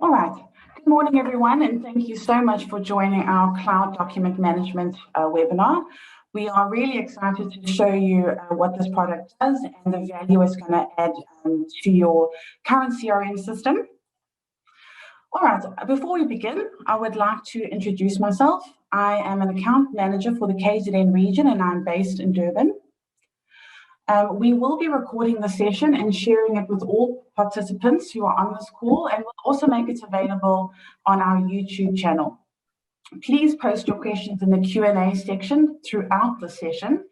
All right. Good morning, everyone, and thank you so much for joining our Cloud Document Management webinar. We are really excited to show you what this product does and the value it's going to add to your current CRM system. All right, before we begin, I would like to introduce myself. I am an account manager for the KZN region, and I'm based in Durban. We will be recording the session and sharing it with all participants who are on this call, and we'll also make it available on our YouTube channel. Please post your questions in the Q&A section throughout the session.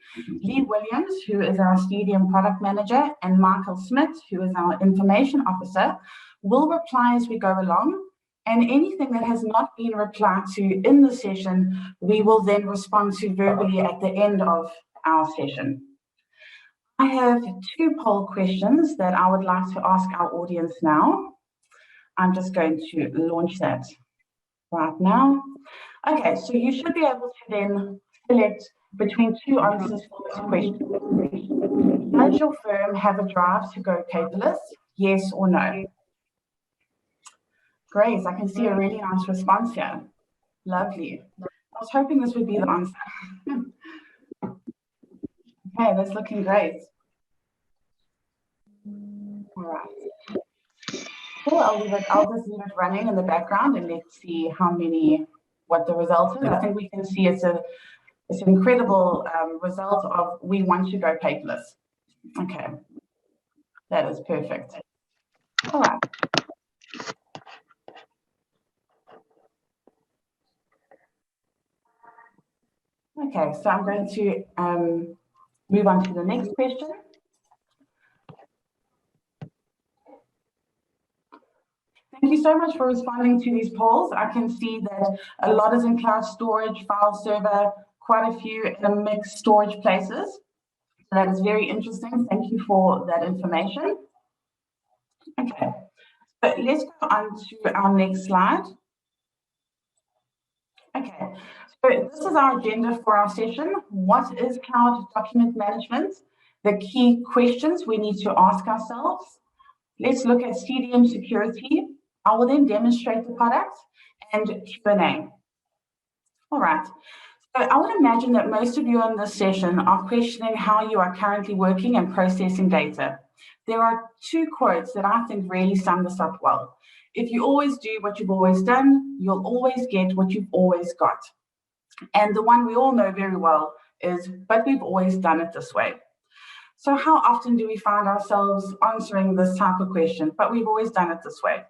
Lee Williams, who is our CDM product manager, and Michael Smith, who is our information officer, will reply as we go along. And anything that has not been replied to in the session, we will then respond to verbally at the end of our session. I have two poll questions that I would like to ask our audience now. I'm just going to launch that right now. Okay, so you should be able to then select between two answers for this question. Does your firm have a drive to go paperless? Yes or no? Great, I can see a really nice response here. Lovely. I was hoping this would be the answer. Okay, that's looking great. All right. Cool, I'll just leave it running in the background and let's see what the result is. I think we can see it's an incredible result of we want to go paperless. Okay, that is perfect. All right. Okay, so I'm going to move on to the next question. Thank you so much for responding to these polls. I can see that a lot is in cloud storage, file server, quite a few in a mixed storage places. So that is very interesting. Thank you for that information. Okay, so let's go on to our next slide. Okay, so this is our agenda for our session. What is cloud document management? The key questions we need to ask ourselves. Let's look at CDM security. I will then demonstrate the product and Q&A. All right, so I would imagine that most of you on this session are questioning how you are currently working and processing data. There are two quotes that I think really sum this up well. If you always do what you've always done, you'll always get what you've always got. And the one we all know very well is, but we've always done it this way. So how often do we find ourselves answering this type of question, but we've always done it this way?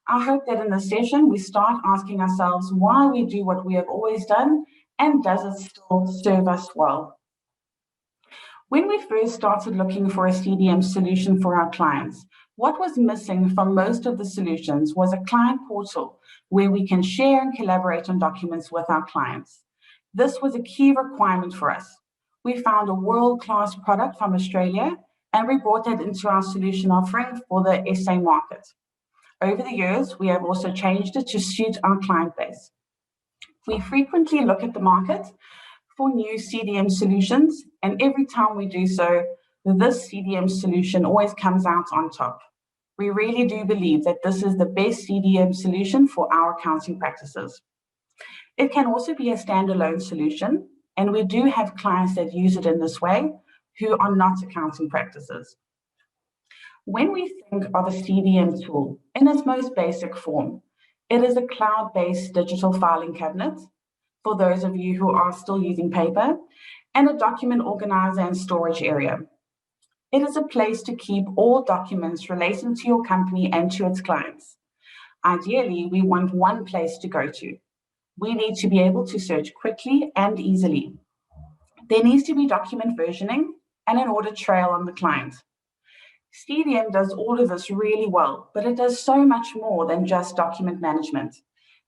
I hope that in this session, we start asking ourselves why we do what we have always done, and does it still serve us well? When we first started looking for a CDM solution for our clients, what was missing from most of the solutions was a client portal where we can share and collaborate on documents with our clients. This was a key requirement for us. We found a world-class product from Australia, and we brought that into our solution offering for the SA market. Over the years, we have also changed it to suit our client base. We frequently look at the market for new CDM solutions, and every time we do so, this CDM solution always comes out on top. We really do believe that this is the best CDM solution for our accounting practices. It can also be a standalone solution, and we do have clients that use it in this way who are not accounting practices. When we think of a CDM tool in its most basic form, it is a cloud-based digital filing cabinet, for those of you who are still using paper, and a document organizer and storage area. It is a place to keep all documents relating to your company and to its clients. Ideally, we want one place to go to. We need to be able to search quickly and easily. There needs to be document versioning and an audit trail on the client. CDM does all of this really well, but it does so much more than just document management.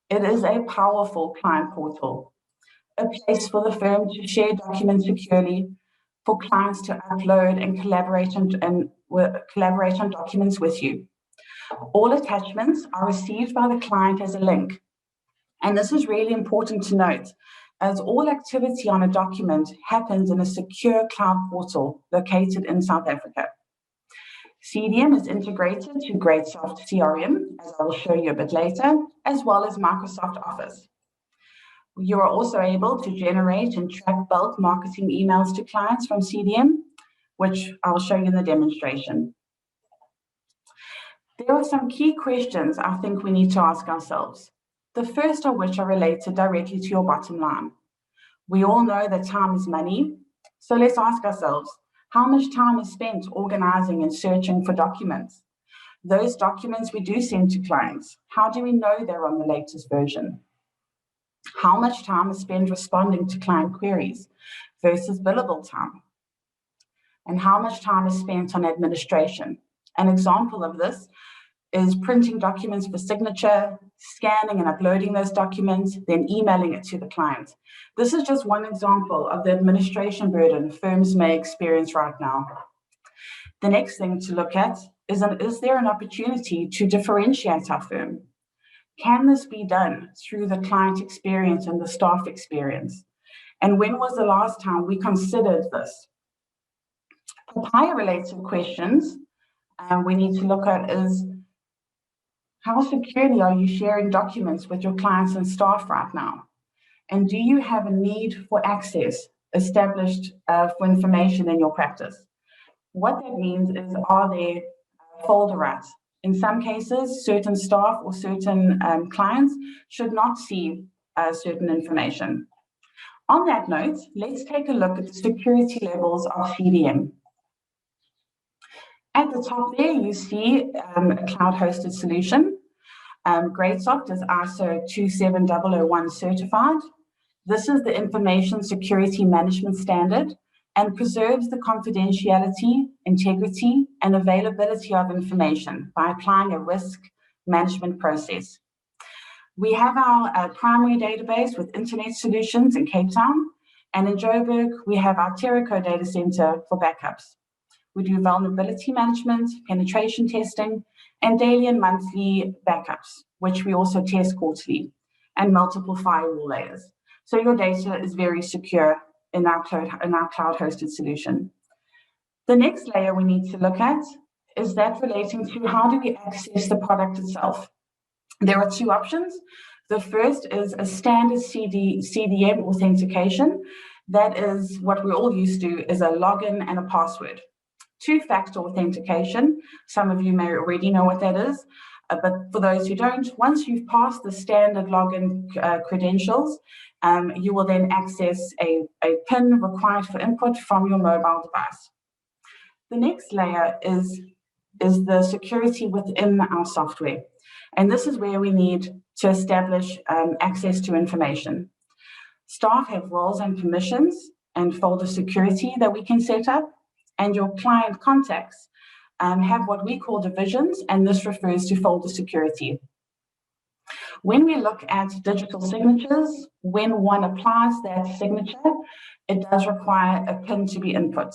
It is a powerful client portal, a place for the firm to share documents securely, for clients to upload and collaborate on documents with you. All attachments are received by the client as a link. And this is really important to note, as all activity on a document happens in a secure cloud portal located in South Africa. CDM is integrated to GreatSoft CRM, as I will show you a bit later, as well as Microsoft Office. You are also able to generate and track bulk marketing emails to clients from CDM, which I will show you in the demonstration. There are some key questions I think we need to ask ourselves. The first of which are related directly to your bottom line. We all know that time is money, so let's ask ourselves, how much time is spent organizing and searching for documents? Those documents we do send to clients, how do we know they're on the latest version? How much time is spent responding to client queries versus billable time? And how much time is spent on administration? An example of this is printing documents for signature, scanning and uploading those documents, then emailing it to the client. This is just one example of the administration burden firms may experience right now. The next thing to look at is there an opportunity to differentiate our firm? Can this be done through the client experience and the staff experience? And when was the last time we considered this? Papaya-related questions we need to look at is, how securely are you sharing documents with your clients and staff right now? And do you have a need for access established for information in your practice? What that means is, are there folder rights? In some cases, certain staff or certain clients should not see certain information. On that note, let's take a look at the security levels of CDM. At the top there, you see a cloud-hosted solution. GreatSoft is ISO 27001 certified. This is the information security management standard and preserves the confidentiality, integrity, and availability of information by applying a risk management process. We have our primary database with internet solutions in Cape Town, and in Joburg, we have our Terraco data center for backups. We do vulnerability management, penetration testing, and daily and monthly backups, which we also test quarterly, and multiple firewall layers. So your data is very secure in our cloud-hosted solution. The next layer we need to look at is that relating to how do we access the product itself. There are two options. The first is a standard CDM authentication. That is what we're all used to, is a login and a password. Two-factor authentication, some of you may already know what that is, but for those who don't, once you've passed the standard login credentials, you will then access a PIN required for input from your mobile device. The next layer is the security within our software. And this is where we need to establish access to information. Staff have roles and permissions and folder security that we can set up, and your client contacts have what we call divisions, and this refers to folder security. When we look at digital signatures, when one applies that signature, it does require a PIN to be input.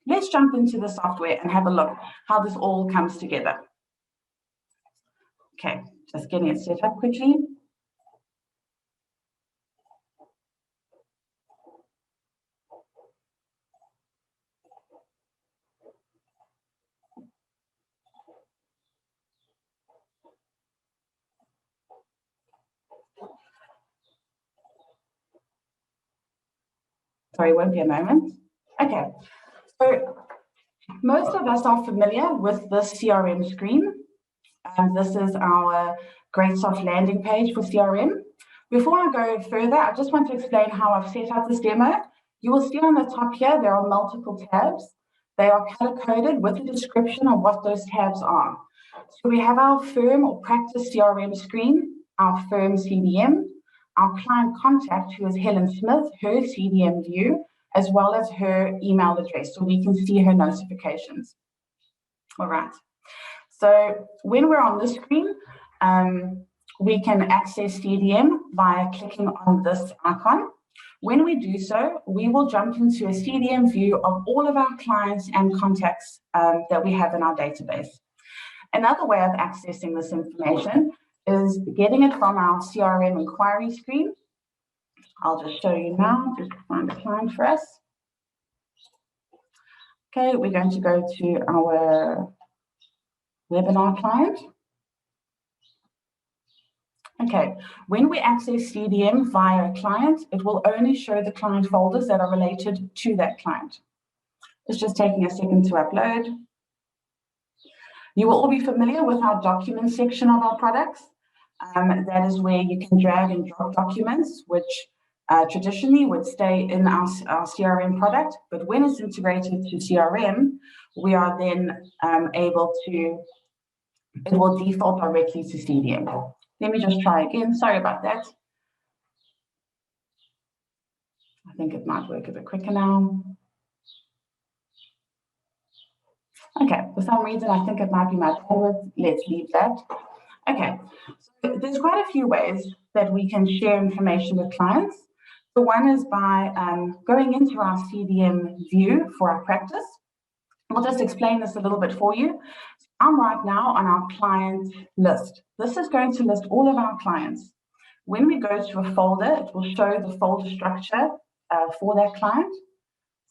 Let's jump into the software and have a look how this all comes together. Okay, just getting it set up quickly. Sorry, won't be a moment. Okay, so most of us are familiar with this CRM screen. This is our GreatSoft landing page for CRM. Before I go further, I just want to explain how I've set up this demo. You will see on the top here, there are multiple tabs. They are color-coded with a description of what those tabs are. So we have our firm or practice CRM screen, our firm CDM, our client contact, who is Helen Smith, her CDM view, as well as her email address, so we can see her notifications. All right. So when we're on this screen, we can access CDM via clicking on this icon. When we do so, we will jump into a CDM view of all of our clients and contacts that we have in our database. Another way of accessing this information is getting it from our CRM inquiry screen. I'll just show you now, just find a client for us. Okay, we're going to go to our webinar client. Okay, when we access CDM via a client, it will only show the client folders that are related to that client. It's just taking a second to upload. You will all be familiar with our document section of our products. That is where you can drag and drop documents, which traditionally would stay in our CRM product, but when it's integrated to CRM, we are then able to, it will default directly to CDM. Let me just try again. Sorry about that. I think it might work a bit quicker now. Okay, for some reason, I think it might be my bandwidth. Let's leave that. Okay, so there's quite a few ways that we can share information with clients. The one is by going into our CDM view for our practice. I'll just explain this a little bit for you. I'm right now on our client list. This is going to list all of our clients. When we go to a folder, it will show the folder structure for that client.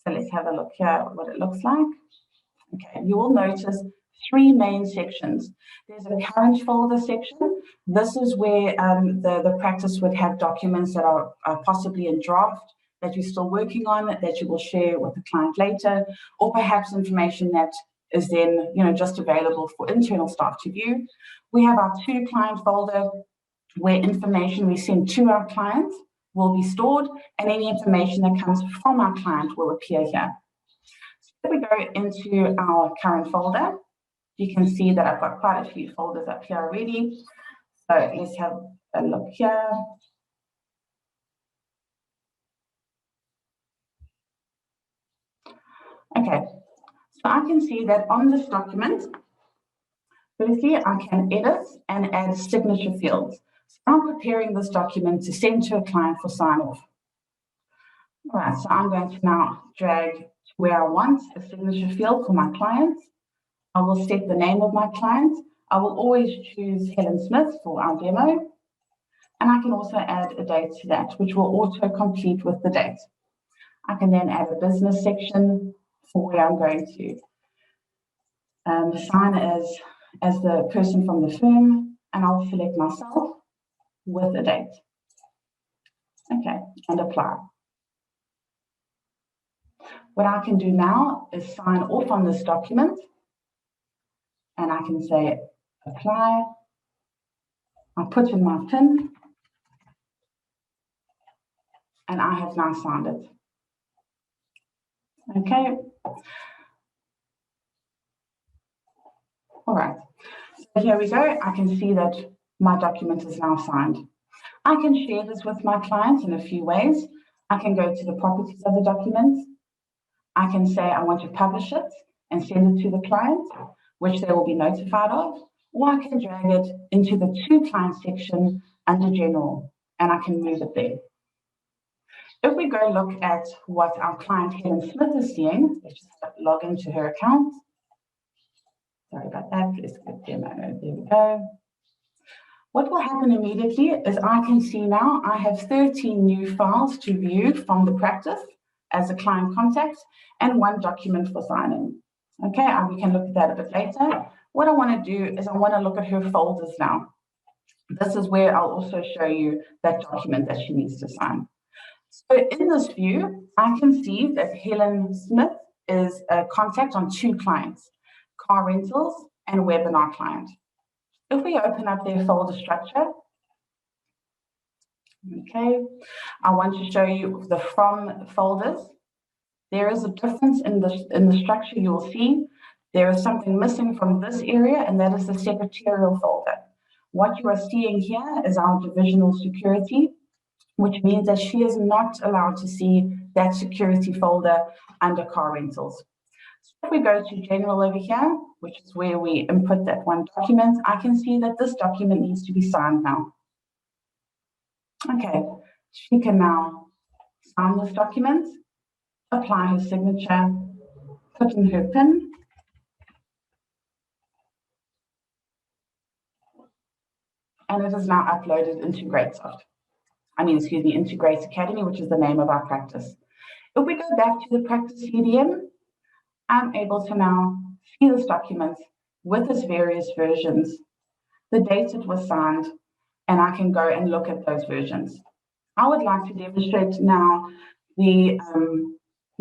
So let's have a look here what it looks like. Okay, you will notice three main sections. There's a current folder section. This is where the practice would have documents that are possibly in draft, that you're still working on, that you will share with the client later, or perhaps information that is then just available for internal staff to view. We have our to client folder where information we send to our clients will be stored, and any information that comes from our client will appear here. So if we go into our current folder, you can see that I've got quite a few folders up here already. So let's have a look here. Okay, so I can see that on this document, firstly, I can edit and add signature fields. So I'm preparing this document to send to a client for sign-off. All right, so I'm going to now drag to where I want a signature field for my client. I will set the name of my client. I will always choose Helen Smith for our demo. And I can also add a date to that, which will auto-complete with the date. I can then add a business section for where I'm going to sign as the person from the firm, and I'll select myself with a date. Okay, and apply. What I can do now is sign off on this document, and I can say apply. I put in my PIN, and I have now signed it. Okay. All right. So here we go. I can see that my document is now signed. I can share this with my clients in a few ways. I can go to the properties of the document. I can say I want to publish it and send it to the client, which they will be notified of, or I can drag it into the to client section under general, and I can move it there. If we go look at what our client Helen Smith is seeing, let's just log into her account. Sorry about that, let's get demo, there we go. What will happen immediately is I can see now I have 13 new files to view from the practice as a client contact and one document for signing. Okay, we can look at that a bit later. What I want to do is I want to look at her folders now. This is where I'll also show you that document that she needs to sign. So in this view, I can see that Helen Smith is a contact on two clients, car rentals and webinar client. If we open up their folder structure, okay, I want to show you the from folders. There is a difference in the structure you will see. There is something missing from this area, and that is the secretarial folder. What you are seeing here is our divisional security, which means that she is not allowed to see that security folder under car rentals. So if we go to general over here, which is where we input that one document, I can see that this document needs to be signed now. Okay, she can now sign this document, apply her signature, put in her PIN, and it is now uploaded into GreatSoft. Into Great Academy, which is the name of our practice. If we go back to the practice CDM, I'm able to now see this document with its various versions, the date it was signed, and I can go and look at those versions. I would like to demonstrate now the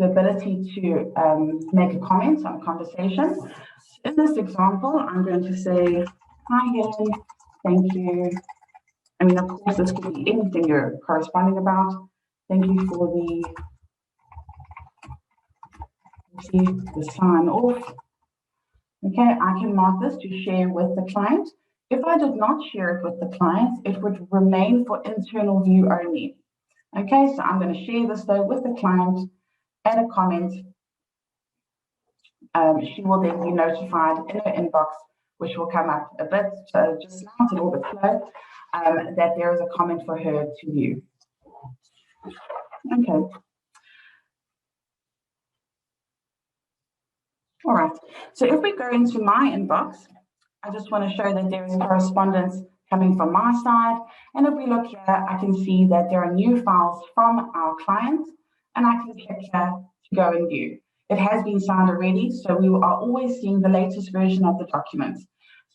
ability to make a comment on a conversation. In this example, I'm going to say, hi Helen, thank you. I mean, of course, this could be anything you're corresponding about. Thank you for the sign off. Okay, I can mark this to share with the client. If I did not share it with the client, it would remain for internal view only. Okay, so I'm going to share this though with the client, add a comment. She will then be notified in her inbox, which will come up a bit, just now, it's a little bit slow, that there is a comment for her to view. Okay. All right, so if we go into my inbox, I just want to show that there is correspondence coming from my side. And if we look here, I can see that there are new files from our clients, and I can click here to go and view. It has been signed already, so we are always seeing the latest version of the document.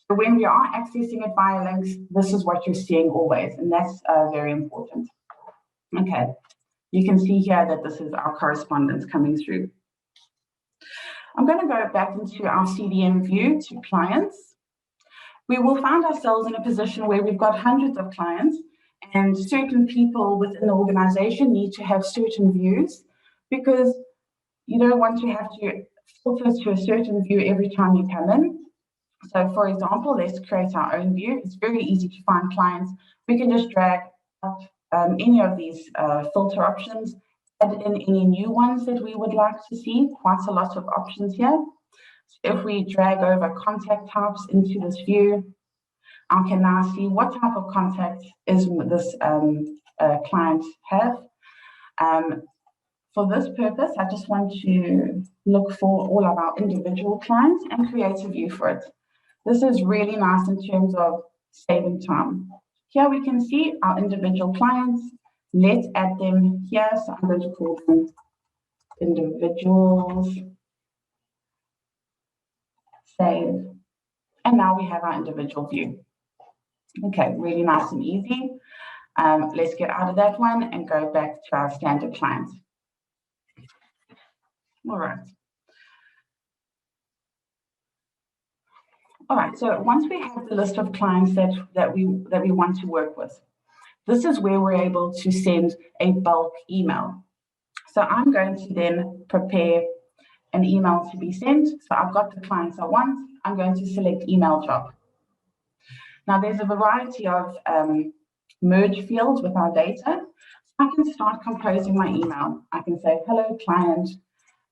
So when we are accessing it via links, this is what you're seeing always, and that's very important. Okay, you can see here that this is our correspondence coming through. I'm going to go back into our CDM view to clients. We will find ourselves in a position where we've got hundreds of clients, and certain people within the organization need to have certain views, because you don't want to have to filter to a certain view every time you come in. So for example, let's create our own view. It's very easy to find clients. We can just drag up any of these filter options, add in any new ones that we would like to see. Quite a lot of options here. So if we drag over contact types into this view, I can now see what type of contact is this client have. For this purpose, I just want to look for all of our individual clients and create a view for it. This is really nice in terms of saving time. Here we can see our individual clients. Let's add them here. So I'm going to call them individuals. Save. And now we have our individual view. Okay, really nice and easy. Let's get out of that one and go back to our standard clients. All right. All right, so once we have the list of clients that we want to work with, this is where we're able to send a bulk email. So I'm going to then prepare an email to be sent. So I've got the clients I want. I'm going to select email job. Now there's a variety of merge fields with our data. I can start composing my email. I can say, hello client,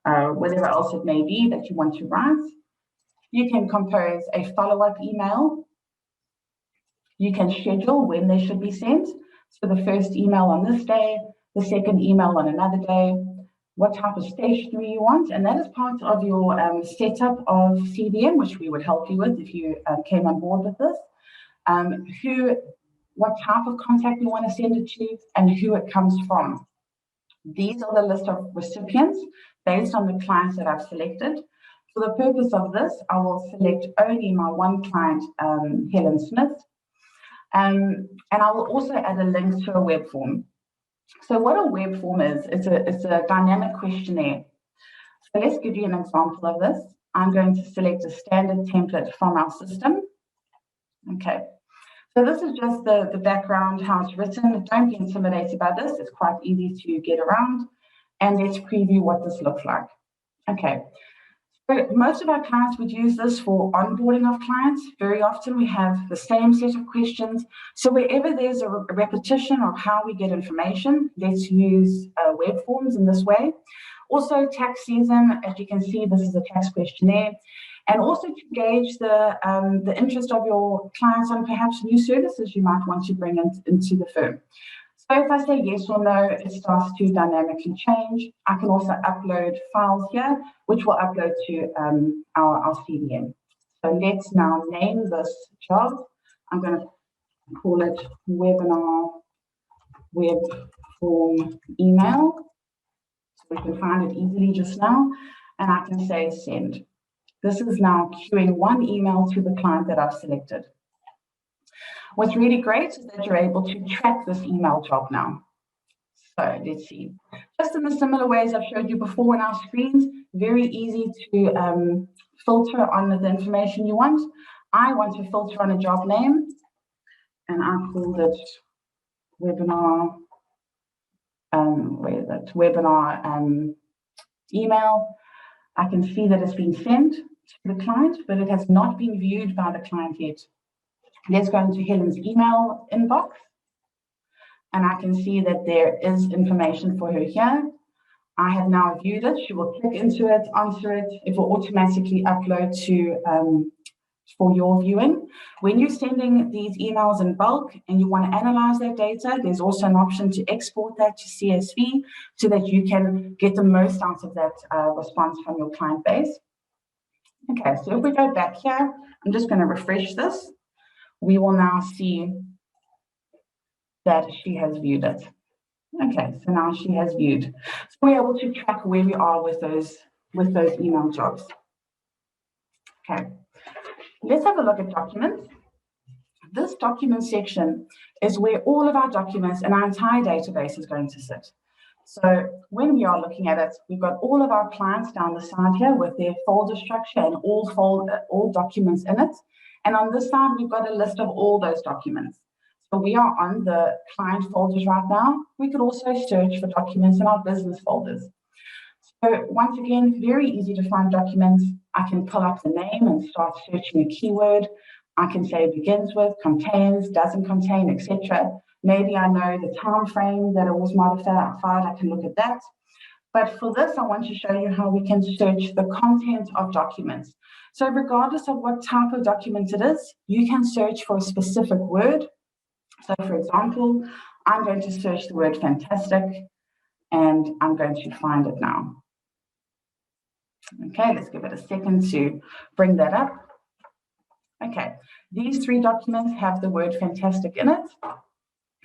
whatever else it may be that you want to write. You can compose a follow-up email. You can schedule when they should be sent. So the first email on this day, the second email on another day, what type of stationery you want. And that is part of your setup of CDM, which we would help you with if you came on board with this. What type of contact you want to send it to and who it comes from. These are the list of recipients based on the clients that I've selected. For the purpose of this, I will select only my one client, Helen Smith, and I will also add a link to a web form. So what a web form is, it's a dynamic questionnaire. So let's give you an example of this. I'm going to select a standard template from our system. Okay, so this is just the background, how it's written. Don't be intimidated by this. It's quite easy to get around. And let's preview what this looks like. Okay. So most of our clients would use this for onboarding of clients. Very often we have the same set of questions. So wherever there's a repetition of how we get information, let's use web forms in this way. Also tax season, as you can see, this is a tax questionnaire. And also to gauge the interest of your clients on perhaps new services you might want to bring into the firm. So if I say yes or no, it starts to dynamically change. I can also upload files here, which will upload to our CDM. So let's now name this job. I'm going to call it Webinar Web Form Email. So we can find it easily just now. and I can say send. This is now queuing one email to the client that I've selected. What's really great is that you're able to track this email job now. So let's see. Just in the similar ways I've showed you before on our screens, very easy to filter on the information you want. I want to filter on a job name, and I called it webinar, webinar email. I can see that it's been sent to the client, but it has not been viewed by the client yet. Let's go into Helen's email inbox, and I can see that there is information for her here. I have now viewed it. She will click into it, answer it. It will automatically upload to for your viewing. When you're sending these emails in bulk and you want to analyze that data, there's also an option to export that to CSV so that you can get the most out of that response from your client base. Okay, so if we go back here, I'm just going to refresh this. We will now see that she has viewed it. Okay, so now she has viewed. So we're able to track where we are with those email jobs. Okay, let's have a look at documents. This document section is where all of our documents and our entire database is going to sit. So when we are looking at it, we've got all of our clients down the side here with their folder structure and all documents in it. And on this side, we've got a list of all those documents. So we are on the client folders right now. We could also search for documents in our business folders. So once again, very easy to find documents. I can pull up the name and start searching a keyword. I can say begins with, contains, doesn't contain, etc. Maybe I know the time frame that it was modified. I can look at that. But for this, I want to show you how we can search the content of documents. So regardless of what type of document it is, you can search for a specific word. So for example, I'm going to search the word fantastic, and I'm going to find it now. Okay, let's give it a second to bring that up. Okay, these three documents have the word fantastic in it.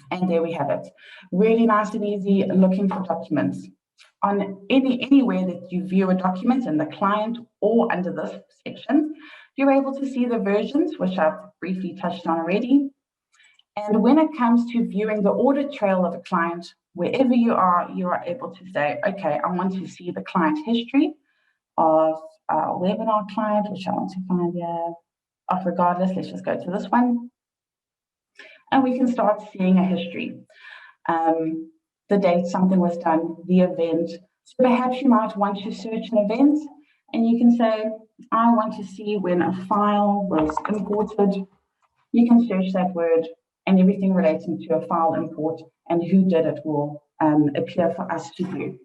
And there we have it. Really nice and easy looking for documents. On anywhere that you view a document in the client or under this section, you're able to see the versions, which I've briefly touched on already. And when it comes to viewing the audit trail of a client, wherever you are able to say, okay, I want to see the client history of our webinar client, which I want to find here. Regardless, let's just go to this one. And we can start seeing a history. The date something was done, the event. So perhaps you might want to search an event, and you can say, I want to see when a file was imported. You can search that word, and everything relating to a file import and who did it will appear for us to view.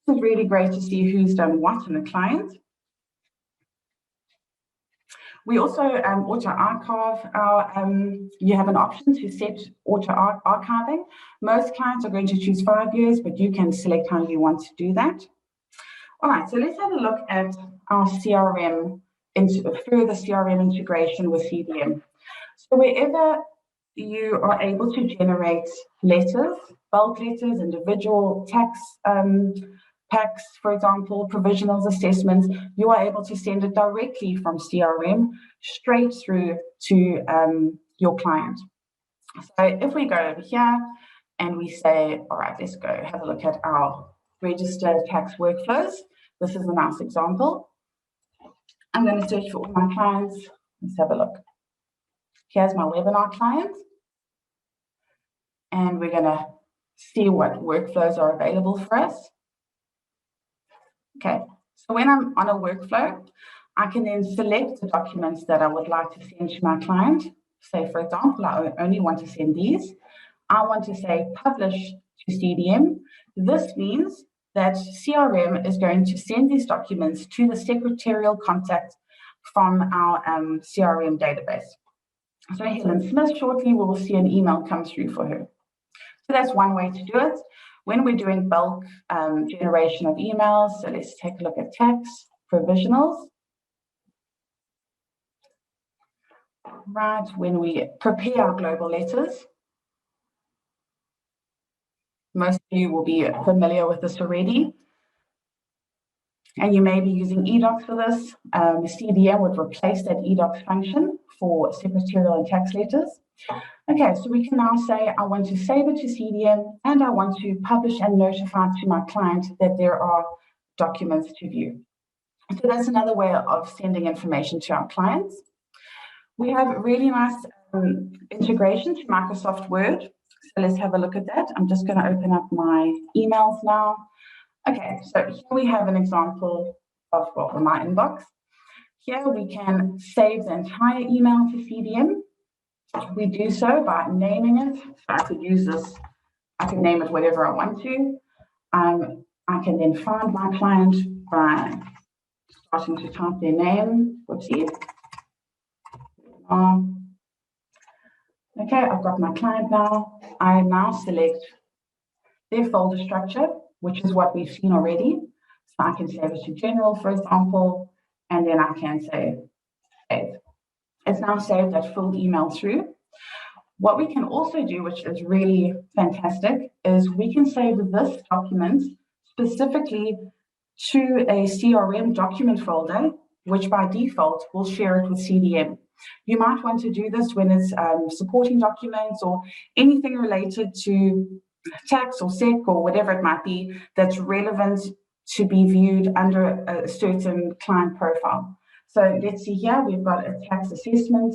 It's really great to see who's done what in the client. We also auto-archive our, you have an option to set auto-archiving. Most clients are going to choose 5 years, but you can select how you want to do that. All right, so let's have a look at our CRM, further CRM integration with CDM. So wherever you are able to generate letters, bulk letters, individual tax packs, for example, provisionals, assessments, you are able to send it directly from CRM straight through to your client. So if we go over here and we say, all right, let's go have a look at our register tax workflows. This is a nice example. I'm going to search for all my clients. Let's have a look. Here's my webinar client. And we're going to see what workflows are available for us. Okay, so when I'm on a workflow, I can then select the documents that I would like to send to my client. Say, for example, I only want to send these. I want to say publish to CDM. This means that CRM is going to send these documents to the secretarial contact from our CRM database. So Helen Smith, shortly we will see an email come through for her. So that's one way to do it. When we're doing bulk generation of emails, so let's take a look at tax, provisionals. Right, when we prepare our global letters, most of you will be familiar with this already. and you may be using eDocs for this. CDM would replace that eDocs function for secretarial and tax letters. Okay, so we can now say, I want to save it to CDM, and I want to publish and notify to my client that there are documents to view. So that's another way of sending information to our clients. We have really nice integration to Microsoft Word. So let's have a look at that. I'm just going to open up my emails now. Okay, so here we have an example of my inbox. Here we can save the entire email to CDM. We do so by naming it. So I could use this, I can name it whatever I want to. I can then find my client by starting to type their name. Whoopsie. Okay, I've got my client now. I now select their folder structure, which is what we've seen already. So I can save it to general, for example, and then I can say save. It's now saved that full email through. What we can also do, which is really fantastic, is we can save this document specifically to a CRM document folder, which by default will share it with CDM. You might want to do this when it's supporting documents or anything related to tax or SEC or whatever it might be that's relevant to be viewed under a certain client profile. So let's see here, we've got a tax assessment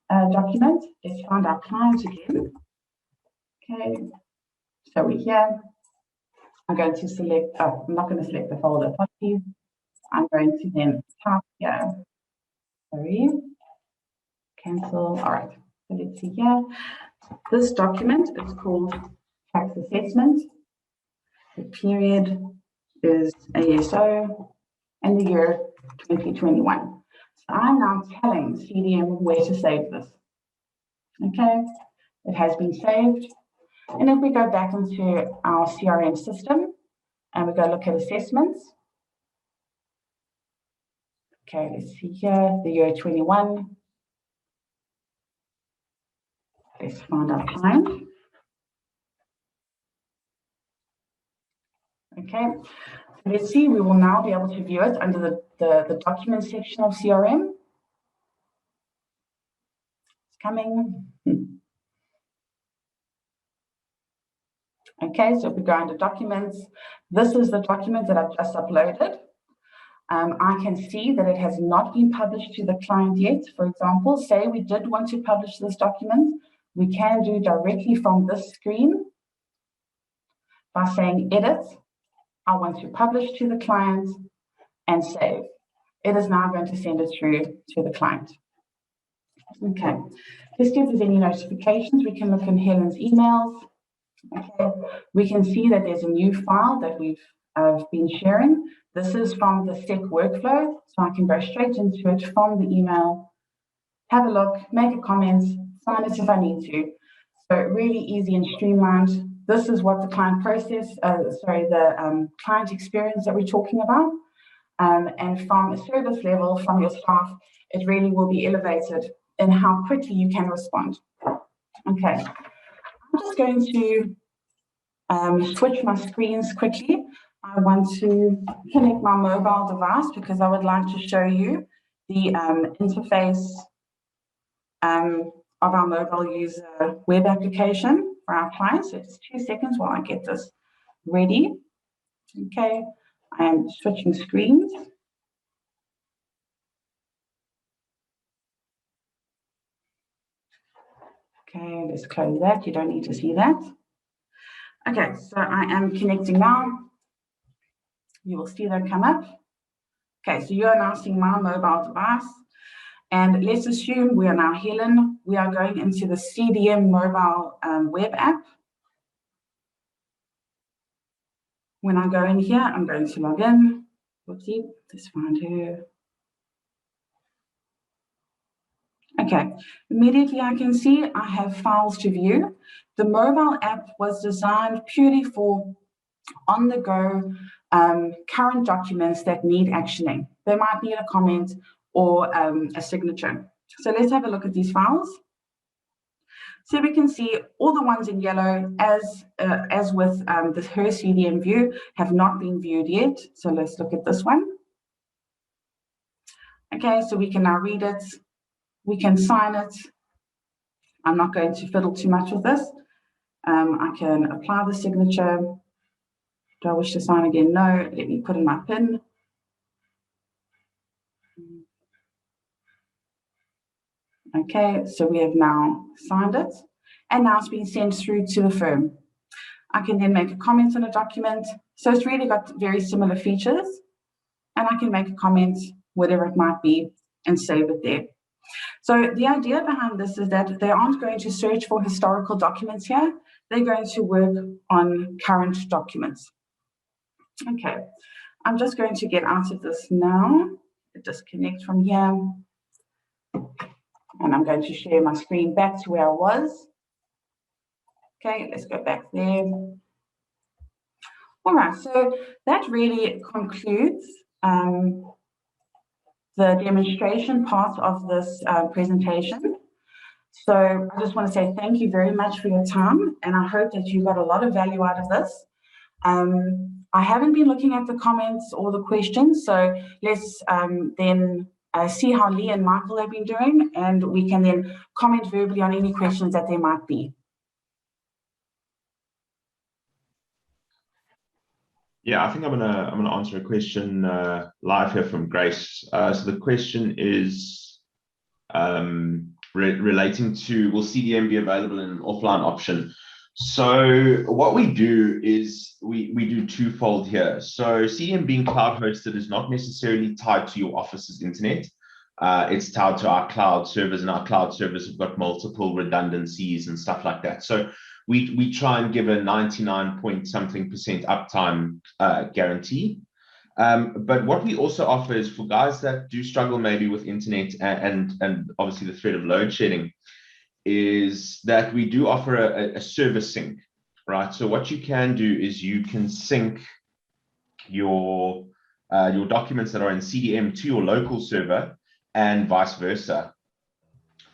document. Let's find our client again. Okay, so we're here. I'm going to select, I'm not going to select the folder, apologies. I'm going to then type here, sorry, cancel. All right, so let's see here. This document is called tax assessment. The period is ASO and the year 2021. So I'm now telling CDM where to save this. Okay, it has been saved. And if we go back into our CRM system and we go look at assessments. Okay, let's see here, the year 21. Let's find our client. Okay, so let's see, we will now be able to view it under the document section of CRM. It's coming. Okay, so if we go under documents, this is the document that I've just uploaded. I can see that it has not been published to the client yet. For example, say we did want to publish this document, we can do directly from this screen by saying edit. I want to publish to the client and save. It is now going to send it through to the client. Okay, let's see if there's any notifications. We can look in Helen's emails. Okay, we can see that there's a new file that we've been sharing. This is from the SEC workflow, so I can go straight into it from the email, have a look, make a comment, sign it if I need to. So really easy and streamlined. This is what the client process, client experience that we're talking about. And from a service level, from your staff, it really will be elevated in how quickly you can respond. Okay, I'm just going to switch my screens quickly. I want to connect my mobile device because I would like to show you the interface of our mobile user web application for our clients. So just 2 seconds while I get this ready. Okay, I am switching screens. Okay, let's close that. You don't need to see that. Okay, so I am connecting now. You will see that come up. Okay, so you are now seeing my mobile device. And let's assume we are now Helen. We are going into the CDM mobile web app. When I go in here, I'm going to log in. Whoopsie, let's find her. Okay, immediately I can see I have files to view. The mobile app was designed purely for on-the-go current documents that need actioning. They might need a comment or a signature. So let's have a look at these files. So we can see all the ones in yellow, as with her CDM view, have not been viewed yet. So let's look at this one. Okay, so we can now read it. We can sign it. I'm not going to fiddle too much with this. I can apply the signature. Do I wish to sign again? No. Let me put in my PIN. Okay, so we have now signed it, and now it's been sent through to the firm. I can then make a comment on a document. So it's really got very similar features, and I can make a comment, whatever it might be, and save it there. So the idea behind this is that they aren't going to search for historical documents here. They're going to work on current documents. Okay, I'm just going to get out of this now, disconnect from here. And I'm going to share my screen back to where I was. Okay, let's go back there. All right, so that really concludes the demonstration part of this presentation. So I just want to say thank you very much for your time, and I hope that you got a lot of value out of this. I haven't been looking at the comments or the questions, so let's then see how Lee and Michael have been doing, and we can then comment verbally on any questions that there might be. Yeah, I think I'm gonna answer a question live here from Grace. So the question is relating to, will CDM be available in an offline option? So what we do is we do twofold here. So CDM being cloud hosted is not necessarily tied to your office's internet. It's tied to our cloud servers, and our cloud servers have got multiple redundancies and stuff like that. So we try and give a 99-point-something% uptime guarantee. But what we also offer is for guys that do struggle maybe with internet and obviously the threat of load shedding, is that we do offer a service sync, right? So what you can do is you can sync your documents that are in CDM to your local server and vice versa.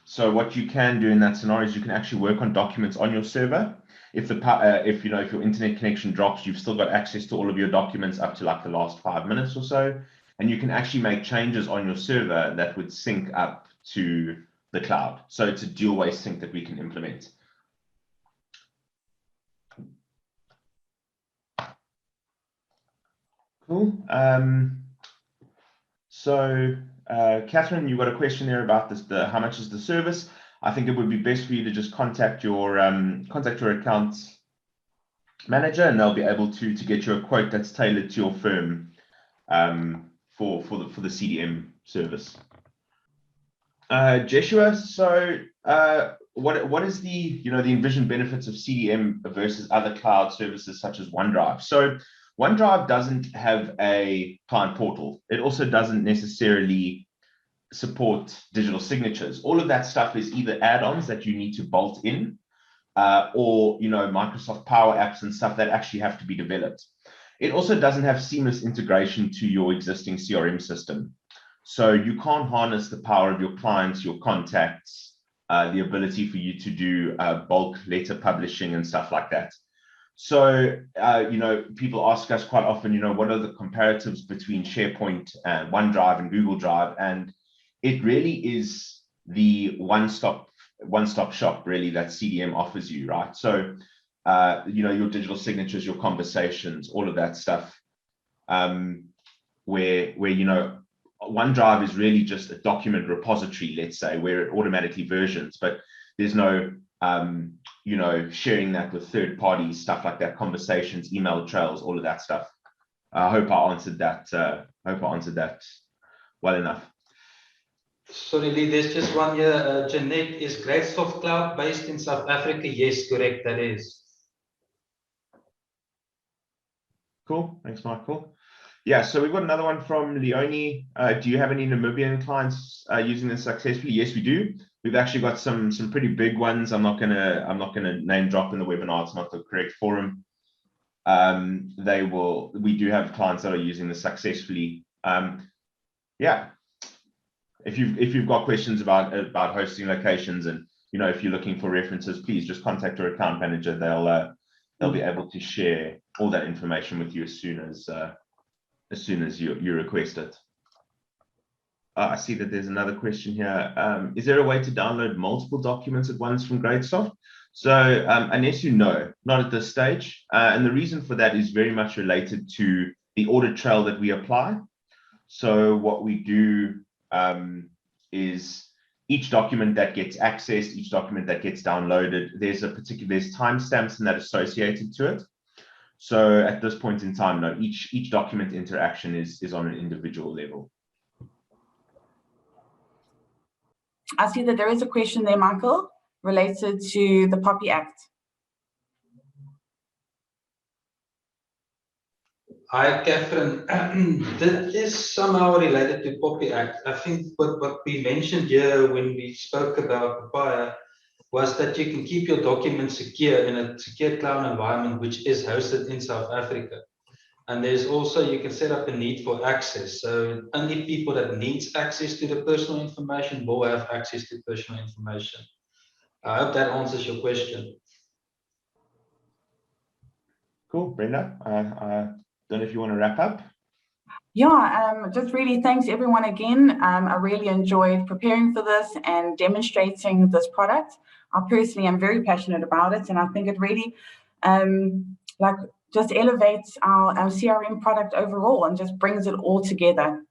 So what you can do in that scenario is you can actually work on documents on your server. If your internet connection drops, you've still got access to all of your documents up to like the last 5 minutes or so, and you can actually make changes on your server that would sync up to the cloud. So it's a dual-way sync that we can implement. Cool. Catherine, you got a question there about this, how much is the service? I think it would be best for you to just contact your account manager, and they'll be able to get you a quote that's tailored to your firm for the CDM service. Jeshua, so what is the envisioned benefits of CDM versus other cloud services such as OneDrive? So OneDrive doesn't have a client portal. It also doesn't necessarily support digital signatures. All of that stuff is either add-ons that you need to bolt in, or Microsoft Power Apps and stuff that actually have to be developed. It also doesn't have seamless integration to your existing CRM system. So you can't harness the power of your clients, your contacts, the ability for you to do bulk letter publishing and stuff like that. So, people ask us quite often, what are the comparatives between SharePoint and OneDrive and Google Drive? And it really is the one-stop shop really that CDM offers you, right? So, your digital signatures, your conversations, all of that stuff, where OneDrive is really just a document repository, let's say, where it automatically versions, but there's no sharing that with third parties, stuff like that, conversations, email trails, all of that stuff. I hope I answered that. Well enough. Sorry, Lee, there's just one here. Jeanette, is GreatSoft Cloud based in South Africa? Yes, correct, that is. Cool, thanks, Michael. Yeah, so we've got another one from Leonie. Do you have any Namibian clients using this successfully? Yes, we do. We've actually got some pretty big ones. I'm not gonna name drop in the webinar. It's not the correct forum. We do have clients that are using this successfully. Yeah. If you've got questions about hosting locations, and if you're looking for references, please just contact your account manager. They'll be able to share all that information with you as soon as you request it. I see that there's another question here. Is there a way to download multiple documents at once from GreatSoft? So unless you know, not at this stage. And the reason for that is very much related to the audit trail that we apply. So what we do is each document that gets accessed, each document that gets downloaded, there's timestamps and that associated to it. So at this point in time, no, each document interaction is on an individual level. I see that there is a question there, Michael, related to the POPI Act. Hi, Catherine. That is somehow related to POPI Act. I think what we mentioned here when we spoke about POPI was that you can keep your documents secure in a secure cloud environment, which is hosted in South Africa. And there's also, you can set up a need for access. So only people that needs access to the personal information will have access to personal information. I hope that answers your question. Cool, Brenda. I don't know if you want to wrap up. Yeah, just really thanks everyone again. I really enjoyed preparing for this and demonstrating this product. I personally am very passionate about it, and I think it really just elevates our CRM product overall and just brings it all together.